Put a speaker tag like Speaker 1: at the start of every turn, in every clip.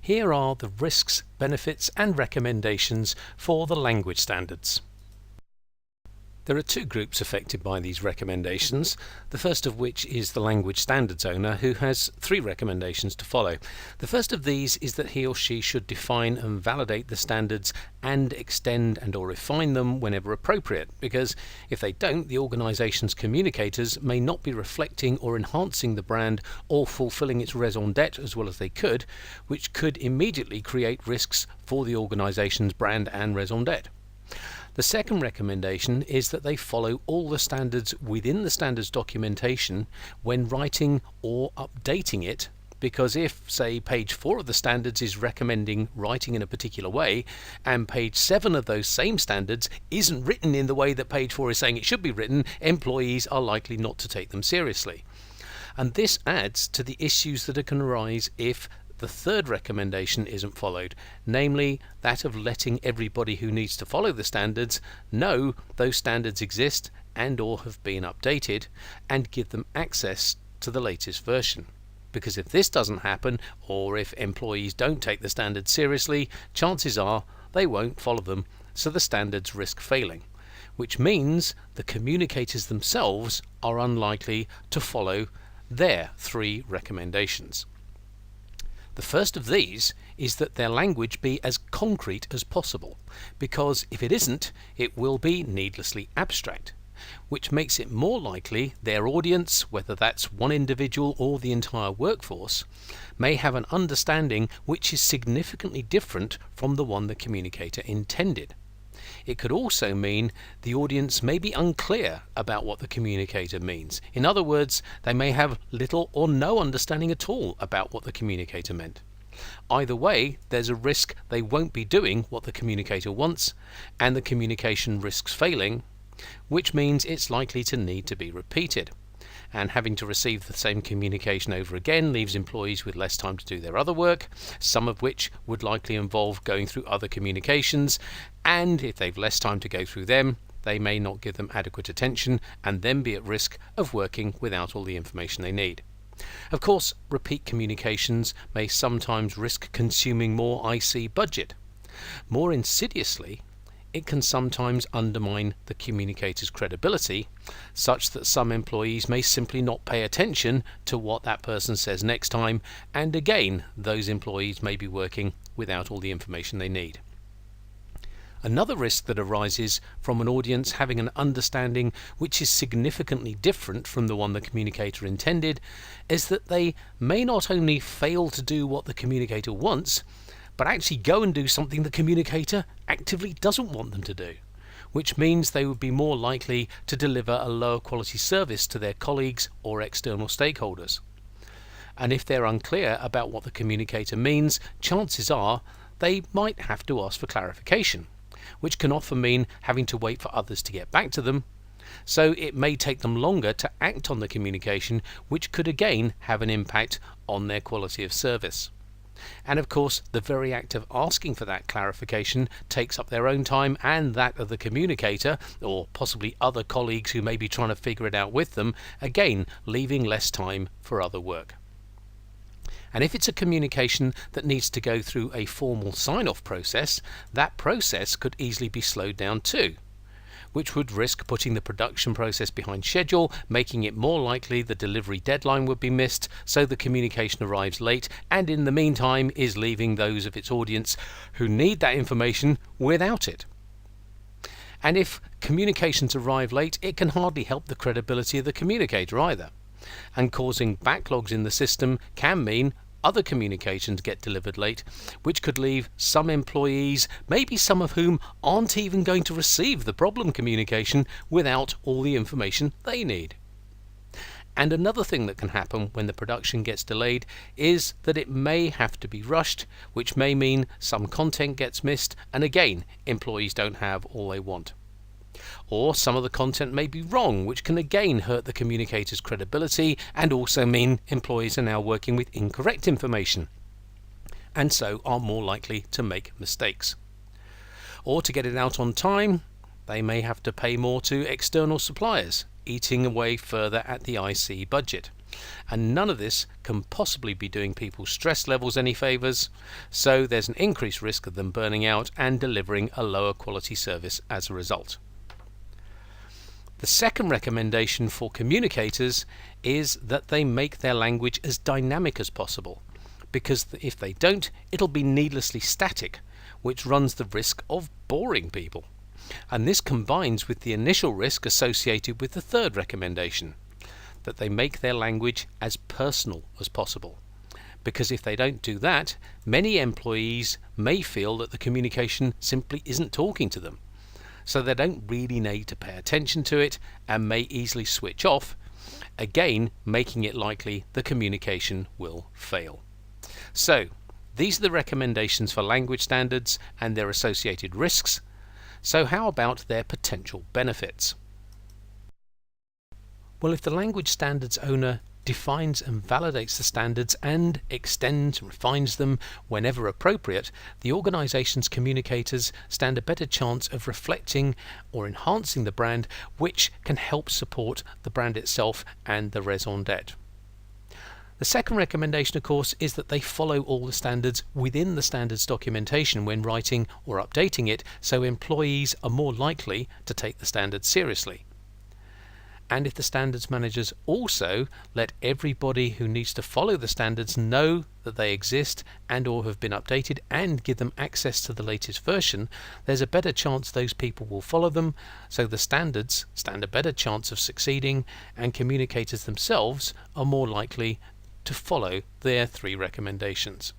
Speaker 1: Here are the risks, benefits and recommendations for the language standards. There are two groups affected by these recommendations, the first of which is the language standards owner, who has three recommendations to follow. The first of these is that he or she should define and validate the standards and extend and or refine them whenever appropriate, because if they don't, the organisation's communicators may not be reflecting or enhancing the brand or fulfilling its raison d'etre as well as they could, which could immediately create risks for the organisation's brand and raison d'etre. The second recommendation is that they follow all the standards within the standards documentation when writing or updating it, because if, say, page 4 of the standards is recommending writing in a particular way, and page 7 of those same standards isn't written in the way that page 4 is saying it should be written, employees are likely not to take them seriously. And this adds to the issues that can arise if the third recommendation isn't followed, namely that of letting everybody who needs to follow the standards know those standards exist and or have been updated, and give them access to the latest version. Because if this doesn't happen, or if employees don't take the standards seriously, chances are they won't follow them, so the standards risk failing, which means the communicators themselves are unlikely to follow their three recommendations. The first of these is that their language be as concrete as possible, because if it isn't, it will be needlessly abstract, which makes it more likely their audience, whether that's one individual or the entire workforce, may have an understanding which is significantly different from the one the communicator intended. It could also mean the audience may be unclear about what the communicator means. In other words, they may have little or no understanding at all about what the communicator meant. Either way, there's a risk they won't be doing what the communicator wants, and the communication risks failing, which means it's likely to need to be repeated. And having to receive the same communication over again leaves employees with less time to do their other work, some of which would likely involve going through other communications, and if they've less time to go through them, they may not give them adequate attention and then be at risk of working without all the information they need. Of course, repeat communications may sometimes risk consuming more IC budget. More insidiously, it can sometimes undermine the communicator's credibility, such that some employees may simply not pay attention to what that person says next time, and again, those employees may be working without all the information they need. Another risk that arises from an audience having an understanding which is significantly different from the one the communicator intended is that they may not only fail to do what the communicator wants, but actually go and do something the communicator actively doesn't want them to do, which means they would be more likely to deliver a lower quality service to their colleagues or external stakeholders. And if they're unclear about what the communicator means, chances are they might have to ask for clarification, which can often mean having to wait for others to get back to them, so it may take them longer to act on the communication, which could again have an impact on their quality of service. And of course, the very act of asking for that clarification takes up their own time and that of the communicator, or possibly other colleagues who may be trying to figure it out with them, again leaving less time for other work. And if it's a communication that needs to go through a formal sign-off process, that process could easily be slowed down too, which would risk putting the production process behind schedule, making it more likely the delivery deadline would be missed, so the communication arrives late and in the meantime is leaving those of its audience who need that information without it. And if communications arrive late, it can hardly help the credibility of the communicator either. And causing backlogs in the system can mean other communications get delivered late, which could leave some employees, maybe some of whom aren't even going to receive the problem communication, without all the information they need. And another thing that can happen when the production gets delayed is that it may have to be rushed, which may mean some content gets missed, and again, employees don't have all they want. Or some of the content may be wrong, which can again hurt the communicator's credibility and also mean employees are now working with incorrect information, and so are more likely to make mistakes. Or to get it out on time, they may have to pay more to external suppliers, eating away further at the IC budget. And none of this can possibly be doing people's stress levels any favours, so there's an increased risk of them burning out and delivering a lower quality service as a result. The second recommendation for communicators is that they make their language as dynamic as possible, because if they don't, it'll be needlessly static, which runs the risk of boring people. And this combines with the initial risk associated with the third recommendation, that they make their language as personal as possible. Because if they don't do that, many employees may feel that the communication simply isn't talking to them. So they don't really need to pay attention to it and may easily switch off, again making it likely the communication will fail. So these are the recommendations for language standards and their associated risks. So how about their potential benefits? Well, if the language standards owner defines and validates the standards and extends and refines them whenever appropriate, the organization's communicators stand a better chance of reflecting or enhancing the brand, which can help support the brand itself and the raison d'etre. The second recommendation, of course, is that they follow all the standards within the standards documentation when writing or updating it, so employees are more likely to take the standards seriously. And if the standards managers also let everybody who needs to follow the standards know that they exist and or have been updated and give them access to the latest version, there's a better chance those people will follow them, so the standards stand a better chance of succeeding and communicators themselves are more likely to follow their three recommendations.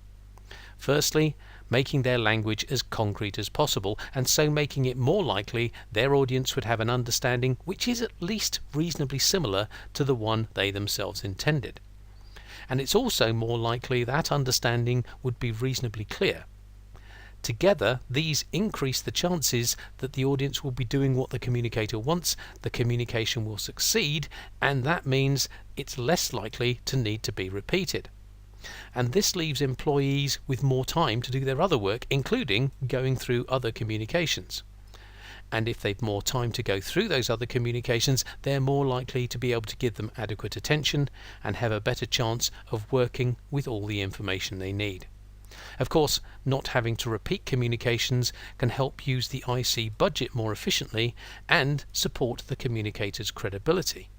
Speaker 1: Firstly, making their language as concrete as possible, and so making it more likely their audience would have an understanding which is at least reasonably similar to the one they themselves intended. And it's also more likely that understanding would be reasonably clear. Together, these increase the chances that the audience will be doing what the communicator wants, the communication will succeed, and that means it's less likely to need to be repeated. And this leaves employees with more time to do their other work, including going through other communications. And if they've more time to go through those other communications, they're more likely to be able to give them adequate attention and have a better chance of working with all the information they need. Of course, not having to repeat communications can help use the IC budget more efficiently and support the communicator's credibility,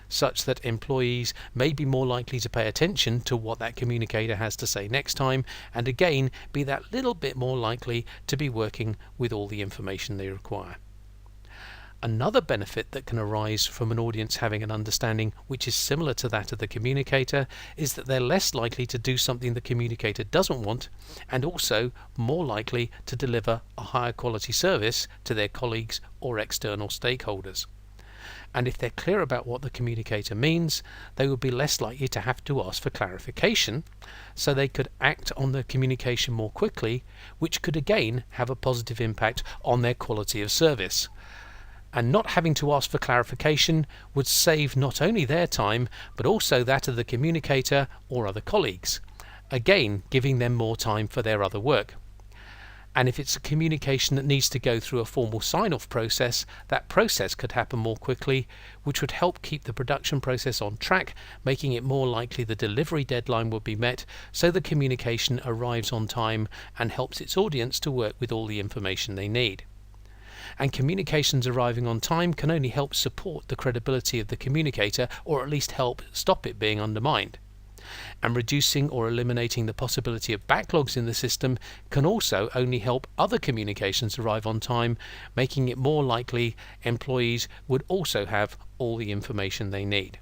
Speaker 1: such that employees may be more likely to pay attention to what that communicator has to say next time, and again be that little bit more likely to be working with all the information they require. Another benefit that can arise from an audience having an understanding which is similar to that of the communicator is that they're less likely to do something the communicator doesn't want, and also more likely to deliver a higher quality service to their colleagues or external stakeholders. And if they're clear about what the communicator means, they will be less likely to have to ask for clarification, so they could act on the communication more quickly, which could again have a positive impact on their quality of service. And not having to ask for clarification would save not only their time, but also that of the communicator or other colleagues, again giving them more time for their other work. And if it's a communication that needs to go through a formal sign-off process, that process could happen more quickly, which would help keep the production process on track, making it more likely the delivery deadline will be met, so the communication arrives on time and helps its audience to work with all the information they need. And communications arriving on time can only help support the credibility of the communicator, or at least help stop it being undermined. And reducing or eliminating the possibility of backlogs in the system can also only help other communications arrive on time, making it more likely employees would also have all the information they need.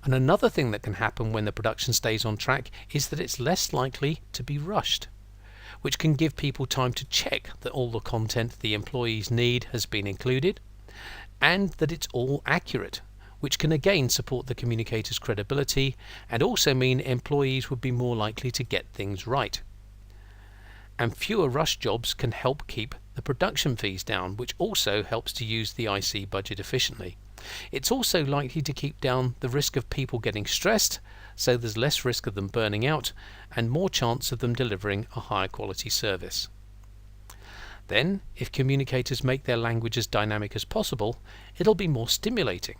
Speaker 1: And another thing that can happen when the production stays on track is that it's less likely to be rushed, which can give people time to check that all the content the employees need has been included, and that it's all accurate, which can again support the communicator's credibility and also mean employees would be more likely to get things right. And fewer rush jobs can help keep the production fees down, which also helps to use the IC budget efficiently. It's also likely to keep down the risk of people getting stressed, so there's less risk of them burning out and more chance of them delivering a higher quality service. Then, if communicators make their language as dynamic as possible, it'll be more stimulating.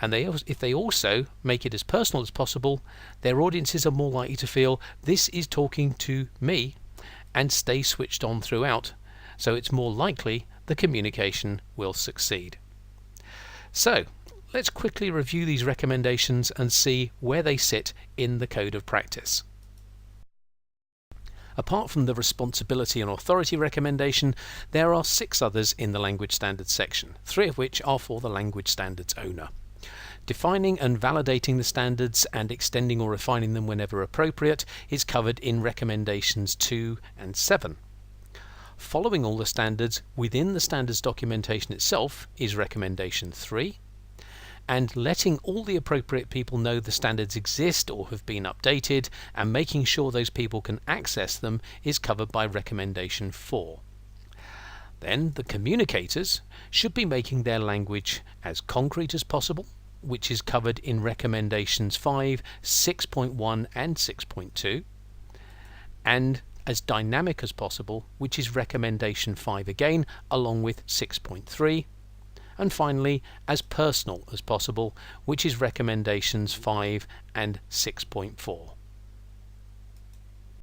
Speaker 1: And if they also make it as personal as possible, their audiences are more likely to feel this is talking to me and stay switched on throughout, so it's more likely the communication will succeed. So let's quickly review these recommendations and see where they sit in the code of practice. Apart from the responsibility and authority recommendation, there are 6 others in the language standards section, 3 of which are for the language standards owner. Defining and validating the standards and extending or refining them whenever appropriate is covered in recommendations 2 and 7. Following all the standards within the standards documentation itself is recommendation 3. And letting all the appropriate people know the standards exist or have been updated and making sure those people can access them is covered by recommendation 4. Then the communicators should be making their language as concrete as possible, which is covered in recommendations 5, 6.1 and 6.2, and as dynamic as possible, which is recommendation 5 again, along with 6.3. And finally, as personal as possible, which is recommendations 5 and 6.4.